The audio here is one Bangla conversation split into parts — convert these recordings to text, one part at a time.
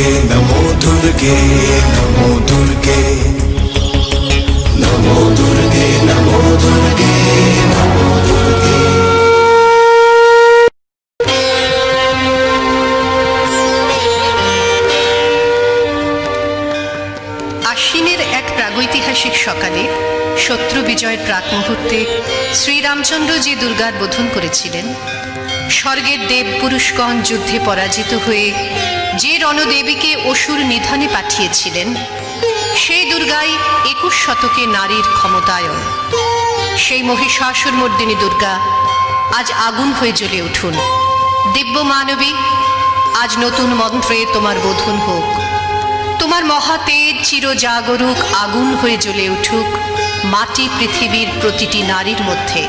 दुर्गे नमो दुर्गे नमो दुर्गे नमो दुर्गे नमो दुर्गे नमो दुर्गे। আশ্বিনের এক প্রাগৈতিহাসিক সকালে শত্রু বিজয়ের প্রাক মুহূর্তে শ্রীরামচন্দ্র যে দুর্গার বোধন করেছিলেন, স্বর্গের দেব পুরুষগণ যুদ্ধে পরাজিত হয়ে যে রণদেবীকে অসুর নিধনে পাঠিয়েছিলেন, সেই দুর্গাই 21 শতকে নারীর ক্ষমতায়ন। সেই মহিষাসুরমর্দিনী দুর্গা আজ আগুন হয়ে জ্বলে উঠুন। দিব্য মানবী, আজ নতুন মন্ত্রে তোমার বোধন হোক। তোমার মহাতেজ চিরজাগরুক আগুন হয়ে জ্বলে উঠুক মাটি পৃথিবীর প্রতিটি নারীর মধ্যে।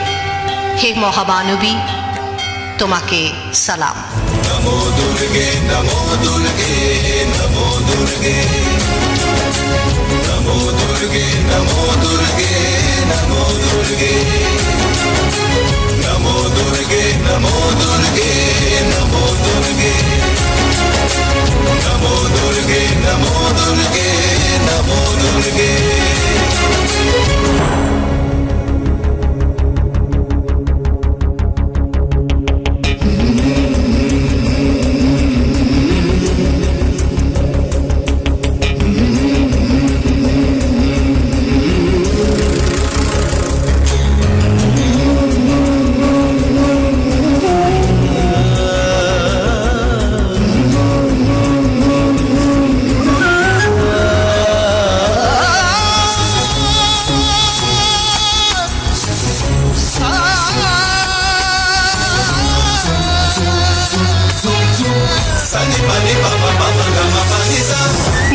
হে মহামানবী, তোমাকে সালাম। नमो दुर्गे नमो दुर्गे नमो दुर्गे नमो दुर्गे नमो दुर्गे नमो दुर्गे नमो दुर्गे नमो दुर्गे नमो दुर्गे नमो दुर्गे नमो दुर्गे नमो दुर्गे।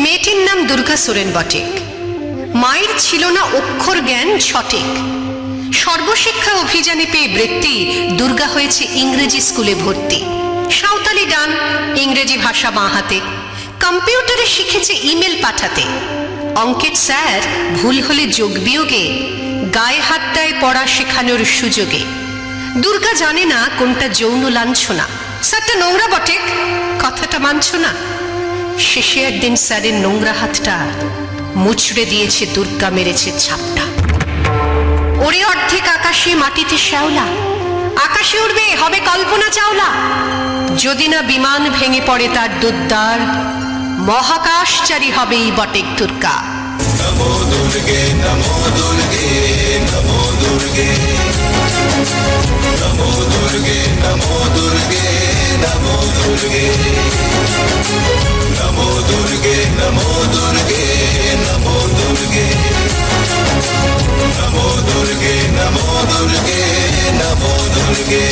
মেয়েটির নাম দুর্গা সোরেন বটেক। মায়ের ছিল না অক্ষর জ্ঞান সঠিক। সর্বশিক্ষা অভিযানে পেয়ে বৃত্তি দুর্গা হয়েছে ইংরেজি স্কুলে ভর্তি। সাঁওতালি গান, ইংরেজি ভাষা বাঁ হাতে, কম্পিউটারে শিখেছে ইমেল পাঠাতে। অঙ্কের স্যার ভুল হলে যোগ বিয়োগে গায়ে হাত দেয় পড়া শেখানোর সুযোগে। দুর্গা জানে না কোনটা যৌন লাঞ্ছনা। স্যারটা নোংরা বটেক, কথাটা মানছ না। শেষে একদিন স্যারের নোংরা হাতটা মুচড়ে দিয়েছে দুর্গা, মেরেছে ছাপটা। ওরে অর্ধেক আকাশে মাটিতে শ্যাওলা, আকাশে উড়বে হবে কল্পনা চাওলা। যদি না বিমান ভেঙে পড়ে তার দুদ্দার, মহাকাশচারী হবে এই বটেক দুর্গা। नमो दुर्गे नमो दुर्गे नमो दुर्गे नमो दुर्गे नमो दुर्गे नमो दुर्गे नमो दुर्गे नमो दुर्गे नमो दुर्गे नमो दुर्गे नमो दुर्गे नमो दुर्गे।